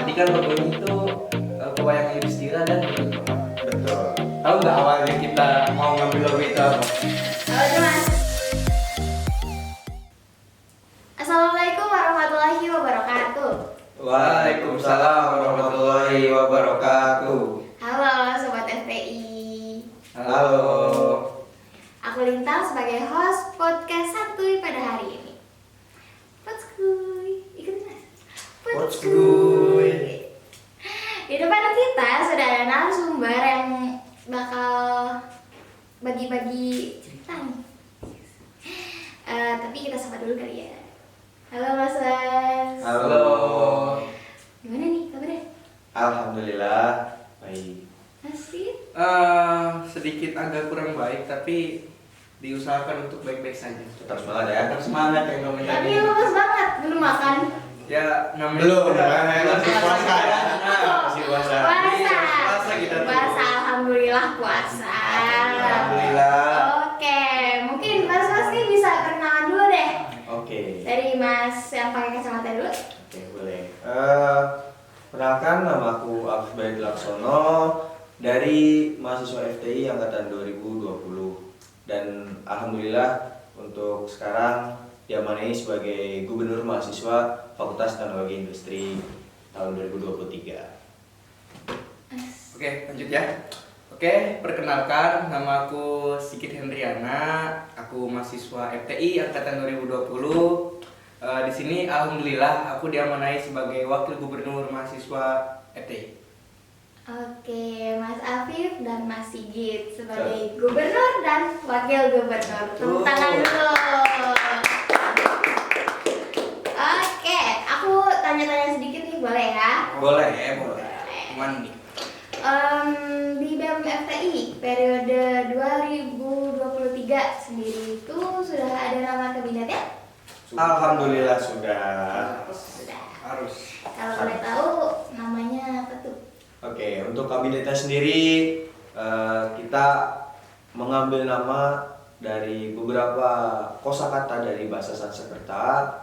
Tadi kan logonya itu pewayangan Yudhistira dan Betul. tahu nggak awalnya kita mau ngambil logo itu apa? Halo teman. Assalamualaikum warahmatullahi wabarakatuh. Waalaikumsalam warahmatullahi wabarakatuh. Halo Sobat FPI. Halo. Aku Lintang sebagai host podcast Santuy pada hari ini. Potskuy, ikutin mas. Potskuy. Di depan kita sudah ada narasumber yang bakal bagi-bagi cerita nih. Tapi kita sapa dulu kali ya. Halo Mas Mas. Halo. Gimana nih kabarnya? Alhamdulillah baik. Masih? Sedikit agak kurang baik tapi diusahakan untuk baik-baik saja. Tetap semangat ya. Tetap semangat ya namanya. Tapi lemes banget, belum makan. Ya namanya Belum, juga- masih puasa ya. Masih puasa. Puasa kita tuh. Puasa, alhamdulillah puasa. Alhamdulillah. Oke, mungkin Mas nih bisa perkenalan dulu deh. Oke. Dari Mas yang pakai kacamata dulu. Oke, boleh. Perkenalkan, nama aku Agus Bayu Laksono dari mahasiswa FTI angkatan 2020 dan alhamdulillah untuk sekarang diamanai sebagai gubernur mahasiswa Fakultas Teknologi Industri tahun 2023. Oke, lanjut ya. Oke, perkenalkan nama aku Sigit Hendriana. Aku mahasiswa FTI angkatan 2020. Di sini alhamdulillah aku diamanai sebagai wakil gubernur mahasiswa FTI. Oke, Mas Afif dan Mas Sigit sebagai gubernur dan wakil gubernur. Tepuk tangan dulu. Oke, aku tanya-tanya sedikit nih, boleh ya? Boleh. Cuman nih. Di BEM FTI periode 2023 sendiri itu sudah ada nama kabinetnya? Alhamdulillah sudah. Sudah. Harus. Kalau boleh tahu namanya apa tuh? Oke, untuk kabinetnya sendiri kita mengambil nama dari beberapa kosakata dari bahasa Sanskerta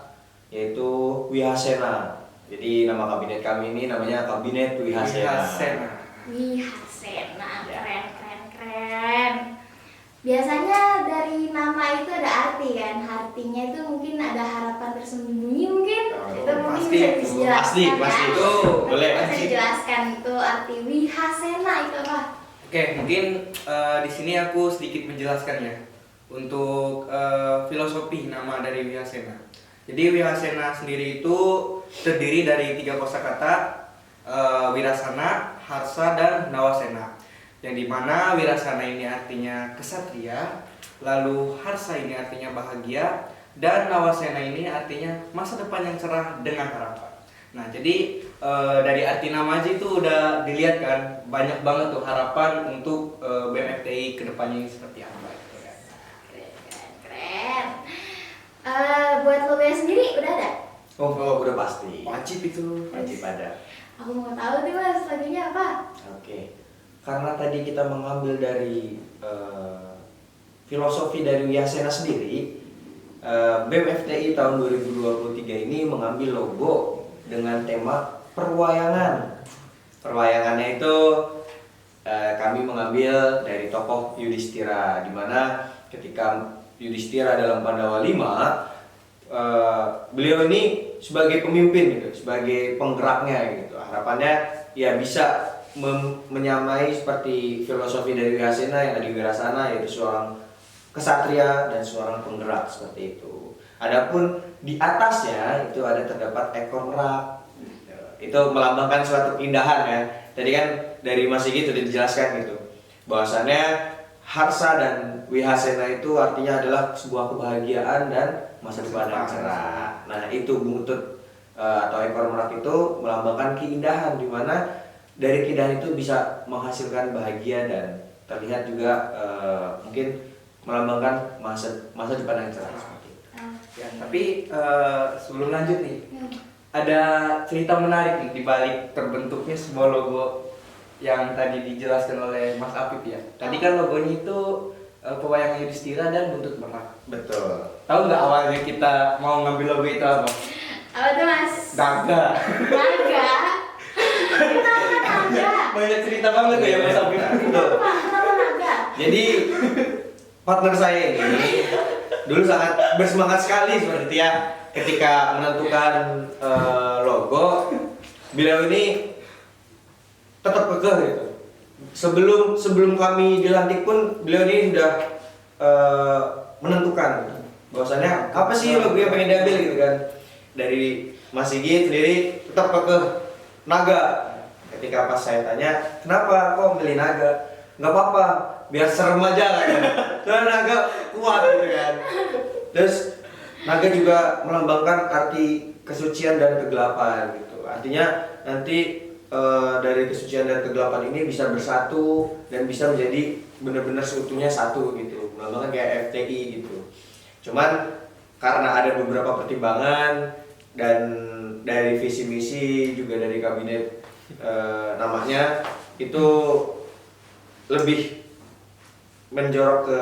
yaitu Wihasena. Jadi nama kabinet kami ini namanya Kabinet Wihasena. Wihasena, Ya. keren. Biasanya dari nama itu ada arti kan? Artinya itu mungkin ada harapan tersembunyi mungkin. Oh, Itu mungkin pasti. bisa dijelaskan Pasti ya. itu. Boleh. Bisa dijelaskan itu arti Wihasena itu apa? Oke, mungkin di sini aku sedikit menjelaskan ya untuk filosofi nama dari Wihasena. Jadi Wihasena sendiri itu terdiri dari 3 kosakata, Wirasana, Harsa, dan Nawasena. Yang dimana Wirasana ini artinya kesatria, lalu Harsa ini artinya bahagia, dan Nawasena ini artinya masa depan yang cerah dengan harapan. Nah, jadi dari arti nama aja itu udah dilihat kan banyak banget tuh harapan untuk BMFTI kedepannya ini seperti apa gitu kan. Keren. Buat logonya sendiri udah ada? Oh, udah pasti. Wajib itu. Wajib ada. Aku mau tahu nih Mas, logonya apa? Oke. Karena tadi kita mengambil dari filosofi dari Wihasena sendiri, BEM FTI tahun 2023 ini mengambil logo dengan tema perwayangan. Perwayangannya itu kami mengambil dari tokoh Yudhistira, di mana ketika Yudhistira dalam Pandawa 5, beliau ini sebagai pemimpin gitu, sebagai penggeraknya gitu. Harapannya ya bisa menyamai seperti filosofi dari Wihasena yang ada di Wirasana, yaitu seorang kesatria dan seorang penggerak seperti itu. Adapun di atasnya itu ada terdapat ekor merak. Itu melambangkan suatu keindahan ya. Tadi kan dari Mas Sigit sudah dijelaskan gitu. Bahwasannya Harsa dan Wihasena itu artinya adalah sebuah kebahagiaan dan masa depan yang cerah. Nah, itu buntut atau ekor merak itu melambangkan keindahan, di mana dari keindahan itu bisa menghasilkan bahagia dan terlihat juga mungkin melambangkan masa depan yang cerah seperti itu. Ya, tapi sebelum lanjut nih, ada cerita menarik nih di balik terbentuknya sebuah logo yang tadi dijelaskan oleh Mas Apip ya. Tadi kan logonya itu pewayangan Yudhistira dan buntut merak. Betul. Tahu nggak awalnya kita mau ngambil logo itu apa? Apa tuh Mas? Naga. Naga. banyak cerita banget ya Mas Afif. Betul. Kenapa naga? Jadi partner saya ini dulu sangat bersemangat sekali seperti ya ketika menentukan logo. Beliau ini tetap kekeh gitu. Sebelum kami dilantik pun beliau ini sudah menentukan bahwasannya apa sih logo yang pengen diambil gitu kan. Dari Mas Sigit sendiri tetap kekeh naga. Ketika pas saya tanya kenapa kok milih naga, nggak apa-apa biar serem aja kan. Karena naga kuat gitu kan. Terus naga juga melambangkan arti kesucian dan kegelapan gitu. Artinya nanti dari kesucian dan kegelapan ini bisa bersatu dan bisa menjadi benar-benar seutuhnya satu gitu. Melambangkan kayak FTI gitu. Cuman karena ada beberapa pertimbangan dan dari visi misi juga dari kabinet namanya itu lebih menjorok ke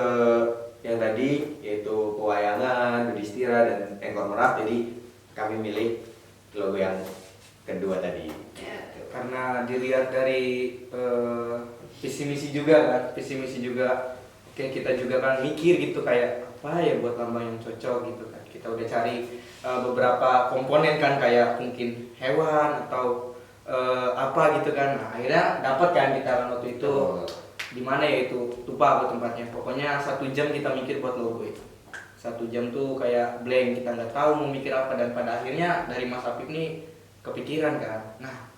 yang tadi yaitu pewayangan, Yudhistira dan Engkor Merak. Jadi kami milih logo yang kedua tadi. Karena dilihat dari visi misi juga kan, visi misi juga. Oke, kita juga kan mikir gitu kayak apa ya buat lambang yang cocok gitu kan. Kita udah cari beberapa komponen kan kayak mungkin hewan atau apa gitu kan. Nah, akhirnya dapat kan kita kan waktu itu di mana ya itu lupa aku tempatnya. Pokoknya 1 jam kita mikir buat logo itu. 1 jam tuh kayak blank, kita nggak tahu mau mikir apa, dan pada akhirnya dari Mas Afif nih kepikiran kan. Nah,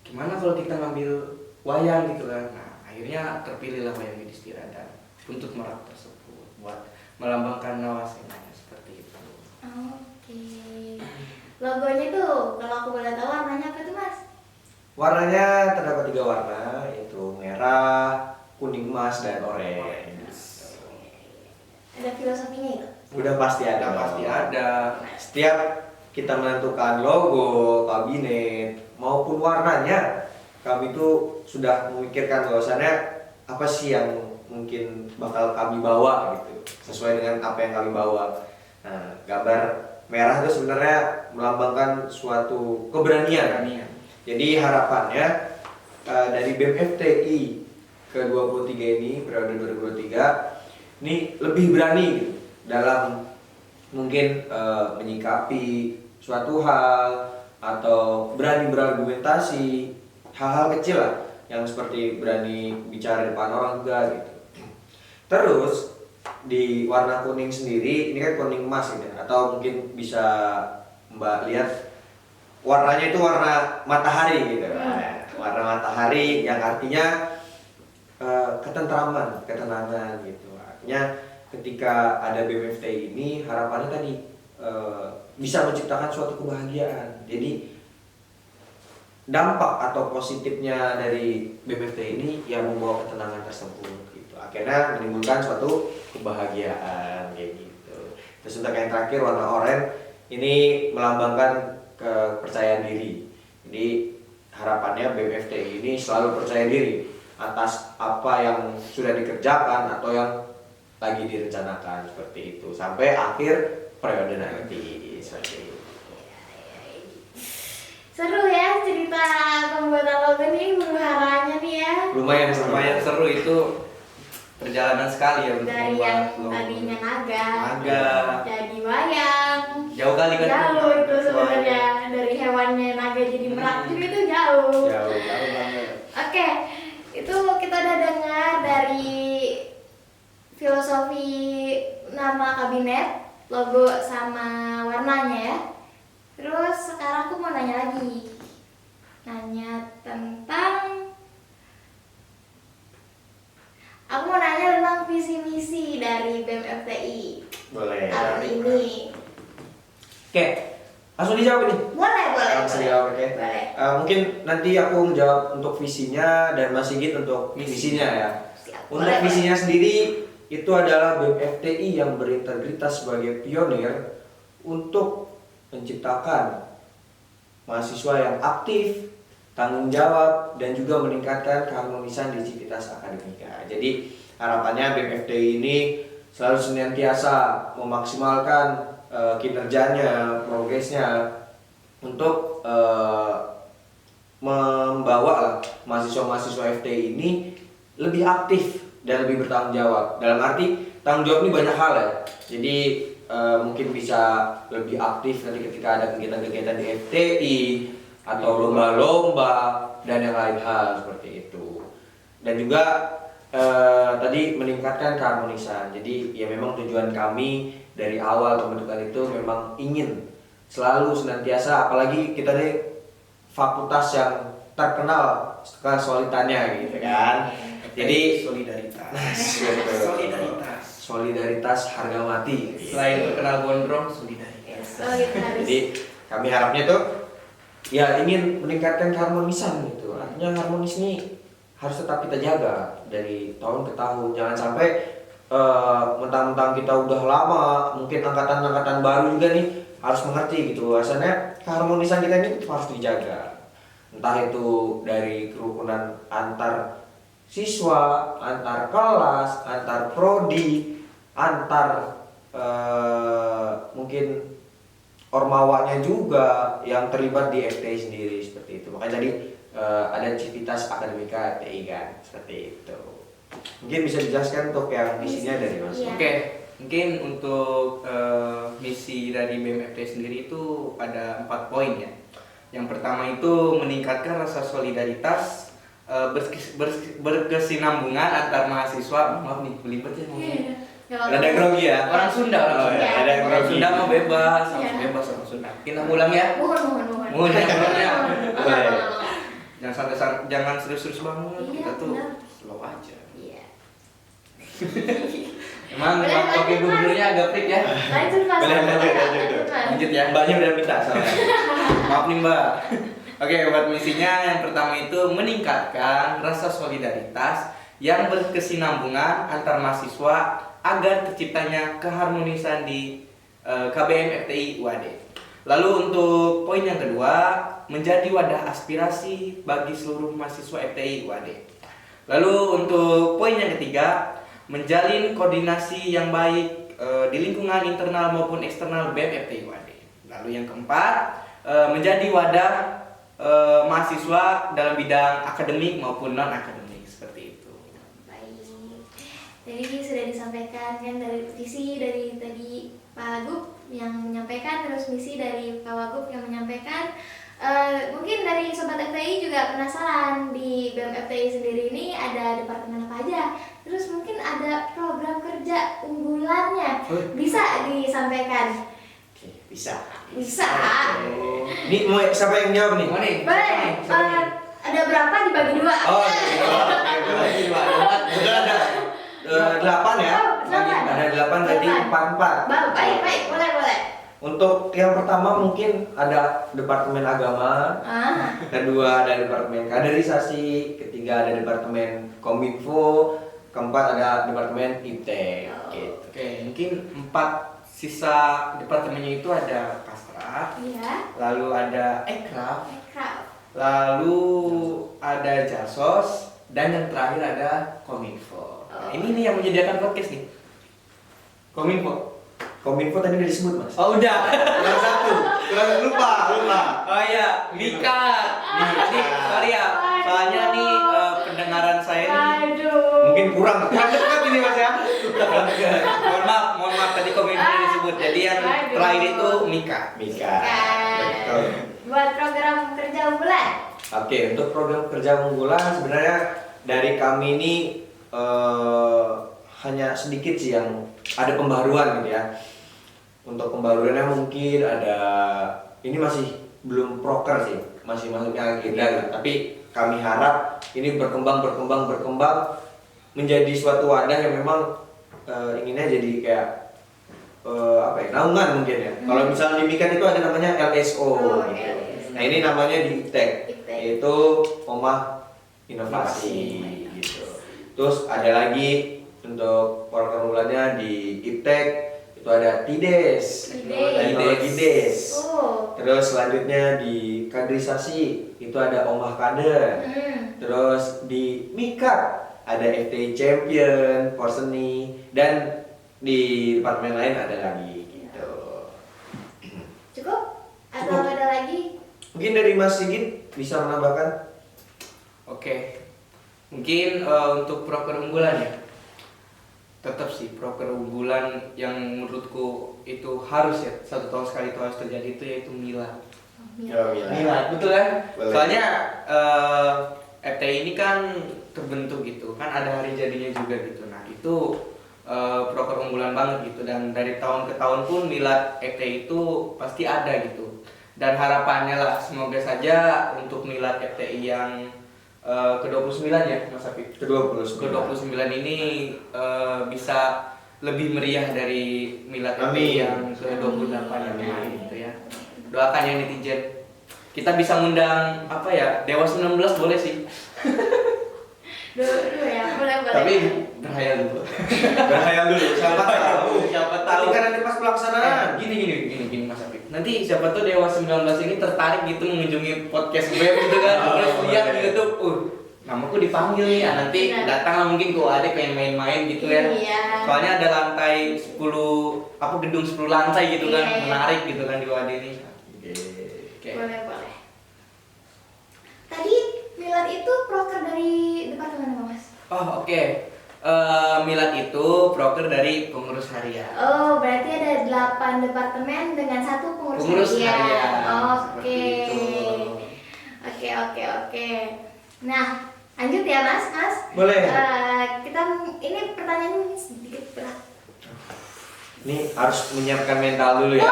gimana kalau kita ngambil wayang gitu kan. Nah, akhirnya terpilihlah wayang Yudhistira dan buntut merak tersebut buat melambangkan Nawasenanya seperti itu. Oke. Logonya tuh kalau aku boleh tahu warnanya apa tuh Mas? Warnanya terdapat 3 warna yaitu merah, kuning emas dan oranye. Ada filosofinya itu? Udah pasti ada. Udah pasti ada. Setiap kita menentukan logo, kabinet maupun warnanya, kami itu sudah memikirkan bahwasannya apa sih yang mungkin bakal kami bawa gitu, sesuai dengan apa yang kami bawa. Nah, gambar merah itu sebenarnya melambangkan suatu keberanian. Jadi harapannya dari BEM FTI ke-23 ini, periode 2023 ini lebih berani gitu, dalam mungkin menyikapi suatu hal atau berani berargumentasi hal-hal kecil lah, yang seperti berani bicara depan orang juga gitu. Terus di warna kuning sendiri, ini kan kuning emas gitu, atau mungkin bisa Mbak lihat warnanya itu warna matahari gitu. Nah, warna matahari yang artinya ketentraman, ketenangan gitu. Artinya ketika ada BMFTI ini harapannya tadi bisa menciptakan suatu kebahagiaan. Jadi dampak atau positifnya dari BMFTI ini yang membawa ketenangan tersebut gitu. Akhirnya menimbulkan suatu kebahagiaan kayak gitu. Terus untuk yang terakhir warna oranye ini melambangkan kepercayaan diri. Jadi harapannya BMFTI ini selalu percaya diri atas apa yang sudah dikerjakan atau yang lagi direncanakan seperti itu sampai akhir periode nanti seperti itu. Seru ya cerita pembuatan logo nih, huru-haranya nih ya. Lumayan seru itu, perjalanan sekali ya untuk Dari membuat yang logo. tadinya naga jadi wayang. Jauh kali kan? Jauh itu sebenarnya, dari hewannya naga jadi merak juga itu jauh. Jauh banget. Oke, itu kita udah dengar dari filosofi nama kabinet, logo sama warnanya ya. Terus sekarang aku mau nanya lagi. Aku mau nanya tentang visi misi dari BEM FTI Boleh. tahun ini. Oke, langsung dijawab ini. Boleh. Langsung dijawab, oke. Boleh. Mungkin nanti aku menjawab untuk visinya dan Mas Sigit untuk misinya ya. Siap. Untuk Boleh. visinya sendiri itu adalah BEM FTI yang berintegritas sebagai pionir untuk menciptakan mahasiswa yang aktif, tanggung jawab, dan juga meningkatkan keharmonisan di civitas akademika. Jadi harapannya BEM FTI ini selalu senantiasa memaksimalkan kinerjanya, progresnya untuk membawa lah mahasiswa-mahasiswa FTI ini lebih aktif dan lebih bertanggung jawab. Dalam arti tanggung jawab ini banyak hal ya. Jadi mungkin bisa lebih aktif nanti ketika ada kegiatan-kegiatan di FTI atau lomba-lomba dan yang lain hal seperti itu. Dan juga tadi meningkatkan keharmonisan. Jadi ya memang tujuan kami dari awal pembentukan itu memang ingin selalu senantiasa, apalagi kita nih fakultas yang terkenal kesulitannya gitu kan. Jadi solidaritas. Solidaritas harga mati. Selain terkenal gondrong, solidaritas. Jadi kami harapnya tuh ya ingin meningkatkan keharmonisan gitu. Artinya harmonis ini harus tetap kita jaga dari tahun ke tahun. Jangan sampai mentang-mentang kita udah lama, mungkin angkatan-angkatan baru juga nih harus mengerti gitu. Bahwasannya keharmonisan kita ini harus dijaga. Entah itu dari kerukunan antar siswa, antar kelas, antar prodi, antar mungkin ormawanya juga yang terlibat di FTI sendiri seperti itu. Makanya tadi ada civitas akademika FTI kan, seperti itu. Mungkin bisa dijelaskan untuk yang misinya dari Mas. Iya. Oke, mungkin untuk misi dari BMFT sendiri itu ada 4 poin ya. Yang pertama itu meningkatkan rasa solidaritas, berkesinambungan antar mahasiswa. Maaf nih, belibet ya ngomongnya. Ada grogi ya? Orang Sunda, Oh, ya. Ada yang Orang grogi. Sunda mau bebas, Iya. harus bebas orang Sunda. Kita ulang ya. Mohon. Jangan serius-serius banget. Iya, Kita tuh benar. slow aja. Iya. Emang Benar, wakil lanjut, gubernurnya agak freak ya. Lanjut Mas. Lanjut. Lanjut ya. Mbaknya udah minta soalnya. Maaf nih Mbak. Oke, buat misinya yang pertama itu meningkatkan rasa solidaritas yang berkesinambungan antar mahasiswa agar terciptanya keharmonisan di KBM FTI UAD. Lalu untuk poin yang kedua, menjadi wadah aspirasi bagi seluruh mahasiswa FTI UAD. Lalu untuk poin yang ketiga, menjalin koordinasi yang baik di lingkungan internal maupun eksternal BEM FTI UAD. Lalu yang keempat, menjadi wadah mahasiswa dalam bidang akademik maupun non akademik, seperti itu. Baik. Jadi sudah disampaikan kan dari visi dari tadi Pak Wagub yang menyampaikan, terus misi dari Pak Wagub yang menyampaikan. Mungkin dari Sobat FTI juga penasaran di BEM FTI sendiri ini ada departemen apa aja. Terus mungkin ada program kerja unggulannya. Bisa disampaikan? Oke, bisa. Bisa. Ini mau siapa yang jawab nih? Mau nih? Boleh. Ada berapa dibagi dua? Oh, udah ada 8 ya? Oh, 8. Ada 8 berarti 4. Baik, boleh. Untuk yang pertama mungkin ada Departemen Agama, kedua ada Departemen Kaderisasi, ketiga ada Departemen Kominfo, keempat ada Departemen IPTEK. Gitu. Oke, mungkin 4 sisa departemennya itu ada Kastra, Iya. lalu ada Ekraf, Ekraf. lalu ada Jasos, dan yang terakhir ada Kominfo. Nah, ini nih yang menyediakan podcast nih. Kominfo. Kominfo tadi udah disebut Mas. Oh udah. Yang satu, lupa. Oh iya, Mikat. Nih, sorry ya. Soalnya nih pendengaran saya nih. Aduh. Mungkin kurang dekat ini Mas ya. mohon maaf tadi Kominfo disebut. Jadi yang Aduh. terakhir itu Mika. Mika. Kan. Betul. Buat program kerja unggulan. Oke, untuk program kerja unggulan sebenarnya dari kami ini hanya sedikit sih yang ada pembaruan gitu ya. Untuk pembaruannya mungkin ada, ini masih belum proker sih, masih masuknya agenda gitu. Tapi kami harap ini berkembang menjadi suatu wadah yang memang inginnya jadi kayak naungan mungkin ya. Kalau misalnya di Mikan itu ada namanya LSO. Oh, gitu. LSO. Nah ini namanya di IPTEK, IPTEK. yaitu Omah Inovasi gitu. Terus ada lagi untuk program unggulannya di IPTEK itu ada TIDES, teknologi DES. Oh. Terus selanjutnya di kaderisasi itu ada Omah Kader. Terus di Mika ada FTI Champion, Porseni, dan di departemen lain ada lagi gitu. Cukup? Atau Cukup. ada lagi? Mungkin dari Mas Sigit bisa menambahkan? Oke, mungkin untuk proker unggulan ya, tetap sih proker unggulan yang menurutku itu harus ya 1 tahun sekali itu harus terjadi itu yaitu Milad. Milad, betul kan? Boleh. Soalnya FTI ini kan terbentuk gitu, kan ada hari jadinya juga gitu. Nah itu proker unggulan banget gitu, dan dari tahun ke tahun pun Milad FTI itu pasti ada gitu. Dan harapannya lah semoga saja untuk Milad FTI yang ke-29 ya Mas Afif. Ke-29 ini bisa lebih meriah dari Milad FTI yang ke-28 yang kemarin gitu ya. Doakan ya netizen. Kita bisa ngundang apa ya? Dewa 19 boleh sih. Dulu ya, boleh. Tapi berhayal dulu. Berhayal dulu, siapa tahu. Siapa tahu. Tapi kan nanti pas pelaksanaan. Gini Mas Afif. Nanti siapa tuh Dewa 19 ini tertarik gitu mengunjungi podcast web gitu kan. Terus lihat di YouTube, namaku dipanggil nih. Nanti datang lah mungkin kok ada pengen main-main gitu ya. Iya. Soalnya ada lantai 10 gedung 10 lantai gitu kan. Iya. Menarik gitu kan di Wadi ini. Oke. Boleh. Tadi Milad itu proker dari departemen apa Mas? Oh oke. Milad itu proker dari pengurus harian. Oh, berarti ada 8 departemen dengan 1 pengurus harian. Oke. Seperti itu. Oke. Nah, lanjut ya Mas. Boleh. Kita ini pertanyaan ini sedikit berat. Ini harus menyiapkan mental dulu ya.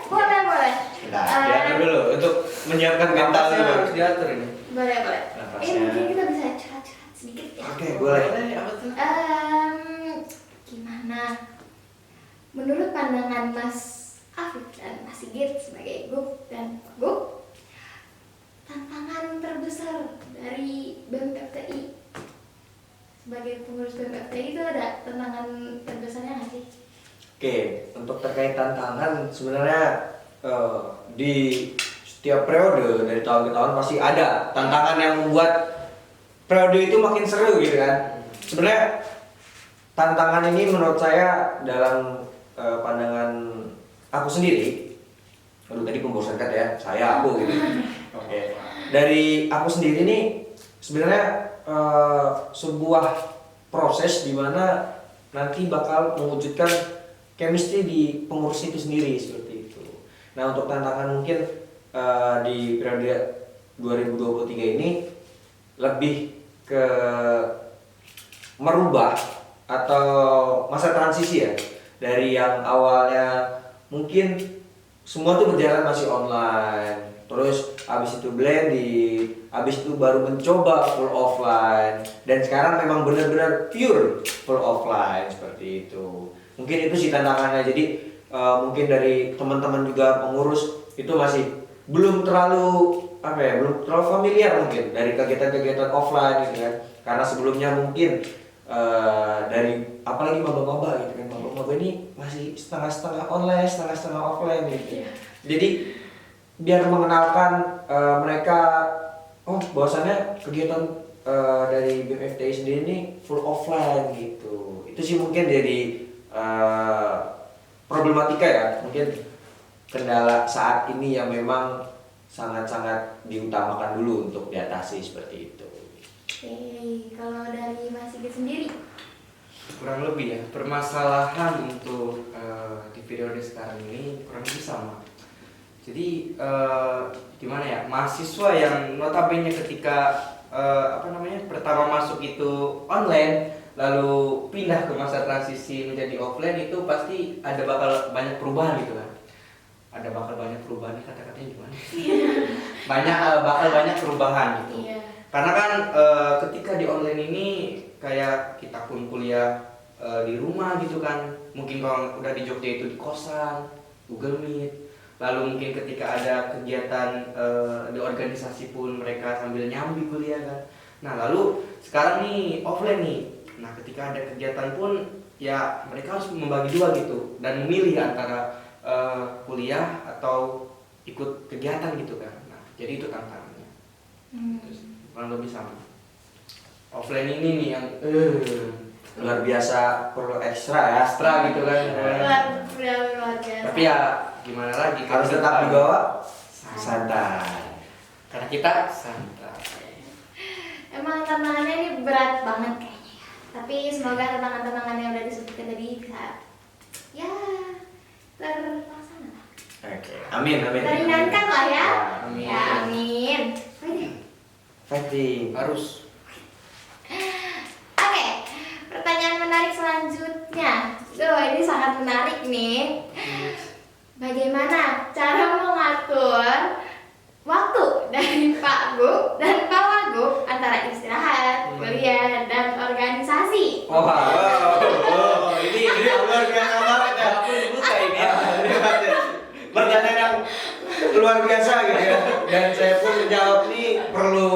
Boleh. Nah, diatur dulu untuk menyiapkan mental Nafasnya dulu. harus diatur ini. Boleh. Nafasnya. Mungkin kita bisa curhat sedikit ya. Oke, boleh. Apa tuh? Gimana menurut pandangan Mas Afif dan Mas Sigit sebagai Gup dan Gup, tantangan terbesar dari BEM FTI sebagai pengurus BEM FTI itu ada tantangan terbesarnya nggak sih? Oke, untuk terkait tantangan sebenarnya di setiap periode dari tahun ke tahun pasti ada tantangan yang membuat periode itu makin seru gitu kan. Sebenarnya tantangan ini menurut saya dalam pandangan aku sendiri. Aduh tadi membosankan ya, aku gitu. Oke. Dari aku sendiri nih sebenarnya sebuah proses di mana nanti bakal mewujudkan chemistry di pengurus itu sendiri seperti itu. Nah untuk tantangan mungkin di periode 2023 ini lebih ke merubah atau masa transisi ya, dari yang awalnya mungkin semua tuh berjalan masih online, terus abis itu blended, abis itu baru mencoba full offline, dan sekarang memang benar-benar pure full offline seperti itu. Mungkin itu sih tantangannya. Jadi mungkin dari teman-teman juga pengurus itu masih belum terlalu belum terlalu familiar mungkin dari kegiatan-kegiatan offline gitu kan. Karena sebelumnya mungkin dari apalagi maba-maba gitu kan. Maba-maba ini masih setengah-setengah online, setengah-setengah offline gitu. Jadi biar mengenalkan mereka bahwasannya kegiatan dari BEM FTI sendiri ini full offline gitu. Itu sih mungkin jadi problematika ya, mungkin kendala saat ini yang memang sangat-sangat diutamakan dulu untuk diatasi seperti itu. Oke, kalau dari Mas Sigit sendiri? Kurang lebih ya, permasalahan untuk di periode sekarang ini kurang lebih sama. Jadi gimana ya, mahasiswa yang notabene ketika pertama masuk itu online, lalu pindah ke masa transisi menjadi offline, itu pasti ada bakal banyak perubahan gitu kan. Ada bakal banyak perubahan, kata-katanya gimana? bakal banyak perubahan gitu. Iya. Karena kan ketika di online ini kayak kita pun kuliah di rumah gitu kan. Mungkin kalau udah di Jogja itu di kosan, Google Meet. Lalu mungkin ketika ada kegiatan di organisasi pun mereka sambil nyambi kuliah kan. Nah lalu sekarang nih offline nih. Nah ketika ada kegiatan pun ya mereka harus membagi dua gitu dan memilih antara kuliah atau ikut kegiatan gitu kan. Nah jadi itu tantangannya. Terus kurang lebih sama. Offline ini nih yang Luar biasa, perlu ekstra gitu kan. Luar biasa. Tapi ya gimana lagi? Harus tetap dibawa santai. Karena kita santai. Emang tantangannya ini berat banget kayaknya ya. Tapi semoga tantangan-tantangan yang udah disebutkan tadi bisa ya terlaksana. Oke, amin. Teringankan lah ya. Amin. Ya, amin. Fighting. Harus. Oke, pertanyaan menarik selanjutnya. Ini sangat menarik nih. Bagaimana cara mengatur waktu dari Pak Gup dan Pak Wagub antara istirahat, kuliah, dan organisasi? Ini luar biasa banget ya. Aku dibuka ini. Pertanyaan yang luar biasa gitu ya. Dan saya pun menjawab nih perlu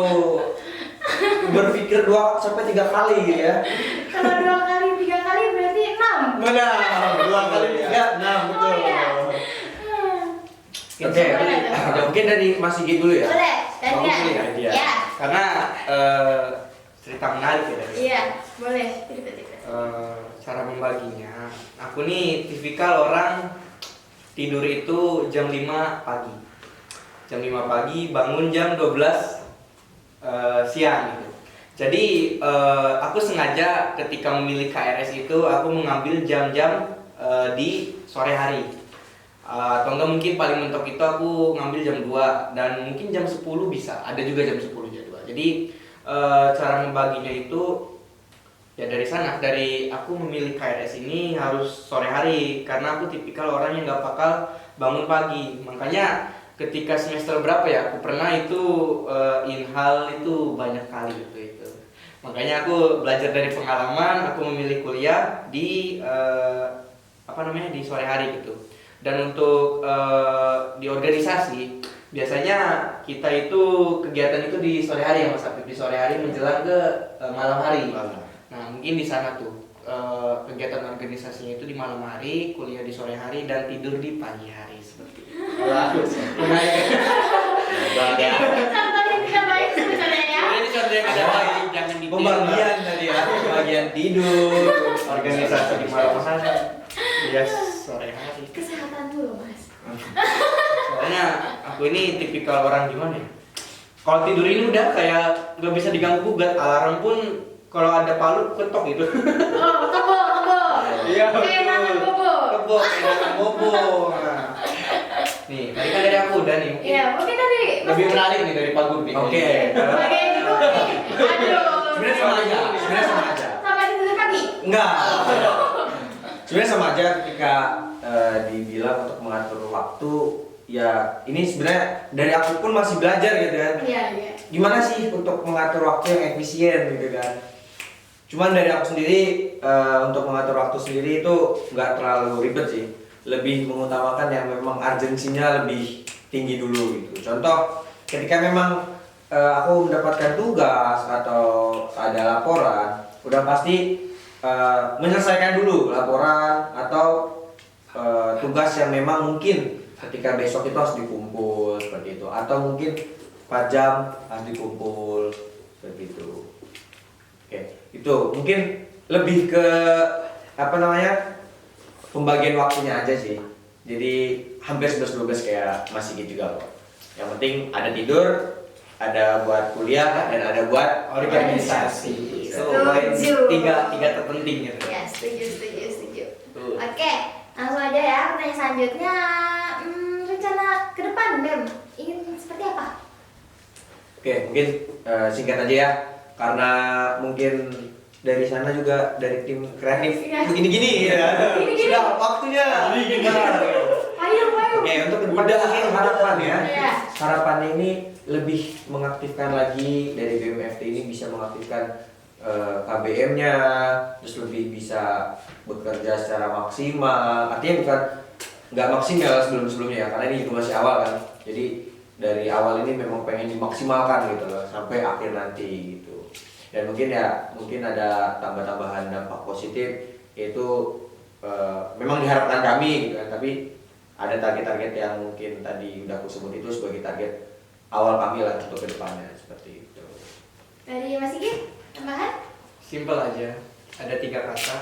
berpikir 2-3 kali gitu ya. Kalau 2 kali, 3 kali berarti 6. Benar, 2 kali 3, 6 betul. Oh, iya. Oke, mungkin dari Mas Sigit dulu ya. Boleh, dan Bagus nih ya. idea. Ya. Karena cerita menarik ya dari. Iya, boleh. Cerita-cerita. Cara membaginya, aku nih tipikal orang tidur itu jam 5 pagi. Jam 5 pagi, bangun jam 12 siang gitu. Jadi aku sengaja ketika memilih KRS itu aku mengambil jam-jam di sore hari. Atau enggak mungkin paling mentok itu aku ngambil jam 2 dan mungkin jam 10 bisa. Ada juga jam 10 jadwal. Jadi cara membaginya itu ya dari sana, dari aku memilih KRS ini harus sore hari karena aku tipikal orang yang nggak bakal bangun pagi. Makanya ketika semester berapa ya aku pernah itu inhal itu banyak kali itu. Makanya aku belajar dari pengalaman, aku memilih kuliah di di sore hari gitu. Dan untuk di organisasi biasanya kita itu kegiatan itu di sore hari ya Mas Afif, di sore hari menjelang ke malam hari. Nah mungkin di sana tuh kegiatan organisasinya itu di malam hari, kuliah di sore hari dan tidur di pagi hari seperti itu. Contohnya tidak baik sebenarnya ya. Ini contoh yang ada baik, jangan ditiru. Pembagian tadi ya, pembagian tidur, Organisasi di malam hari, ya sore hari. Kesehatan dulu Mas. Soalnya aku ini tipikal orang gimana ya? Kalau tidur ini udah kayak nggak bisa diganggu gugat, alarm pun kalau ada palu ketok gitu. Oh, kebo. Iya. Kayak makan bobo. Kayak bobo. Nah. Nih, tadi kan dari aku udah nih. Mungkin Iya, mungkin tadi lebih menarik nih dari Pak Guru nih. Oke. Bagian itu nih. Aduh. Sebenarnya sama aja. Sampai tidur pagi. Enggak. Sebenarnya sama aja ketika dibilang untuk mengatur waktu, ya ini sebenarnya dari aku pun masih belajar gitu kan. Iya. Gimana sih untuk mengatur waktu yang efisien gitu kan. Cuman dari aku sendiri untuk mengatur waktu sendiri itu nggak terlalu ribet sih. Lebih mengutamakan yang memang urgensinya lebih tinggi dulu gitu. Contoh ketika memang aku mendapatkan tugas atau ada laporan, udah pasti menyelesaikan dulu laporan atau tugas yang memang mungkin ketika besok itu harus dikumpul seperti itu, atau mungkin 4 jam harus dikumpul seperti itu. Oke, itu mungkin lebih ke pembagian waktunya aja sih. Jadi hampir 11-12 kayak masih gitu juga kok. Yang penting ada tidur, ada buat kuliah, dan ada buat Organisasi. Setuju. Tiga terpenting gitu. Ya, setuju. Oke, langsung aja ya pertanyaan selanjutnya. Rencana ke depan, Bem, ingin seperti apa? Oke, mungkin singkat aja ya, karena mungkin dari sana juga dari tim kreatif Iya. begini-gini ya. Gini-gini. Sudah waktunya. Ayo. Oke, untuk kedepan mungkin harapan ya. Iya. Harapannya ini lebih mengaktifkan lagi dari BMFT ini, bisa mengaktifkan KBM-nya, terus lebih bisa bekerja secara maksimal. Artinya bukan nggak maksimal sebelum-sebelumnya ya, karena ini juga masih awal kan. Jadi dari awal ini memang pengen dimaksimalkan gitu loh sampai akhir nanti gitu. Dan mungkin ada tambah-tambahan dampak positif, yaitu memang diharapkan kami gitu kan, tapi ada target-target yang mungkin tadi udah aku sebut itu sebagai target awal kami lah untuk kedepannya seperti itu. Dari Mas Sigit, tambahan? Simple aja. Ada 3 kata: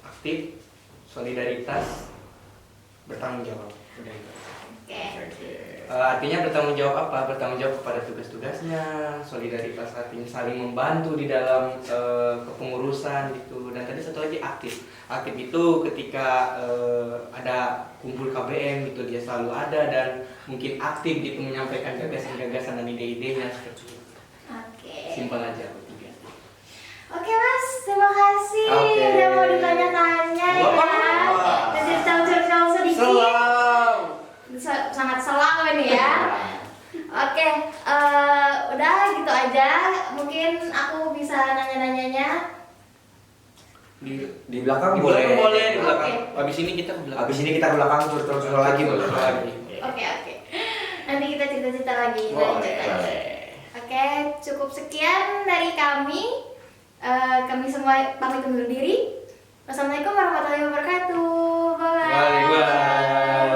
aktif, solidaritas, bertanggung jawab. Udah itu. Oke. Artinya bertanggung jawab apa? Bertanggung jawab kepada tugas-tugasnya, solidaritas artinya saling membantu di dalam kepengurusan gitu. Dan tadi satu lagi aktif. Aktif itu ketika ada kumpul KBM gitu dia selalu ada dan mungkin aktif gitu menyampaikan gagasan-gagasan dan ide-idenya seperti itu. Oke. Simpel aja aku juga. Oke Mas, terima kasih udah mau ditanya-tanya ya. Dan cerita-cerita sedikit. Sangat selang ini ya. Oke, udah gitu aja. Mungkin aku bisa nanya-nanyanya. Di belakang Di boleh. belakang boleh, di belakang. Oke. Habis ini kita ke belakang. Habis ini kita ke belakang curcol lagi boleh. Oke. Nanti kita cerita-cerita lagi. Oke, cukup sekian dari kami. Kami semua pamit undur diri. Wassalamualaikum warahmatullahi wabarakatuh. Bye. Bye.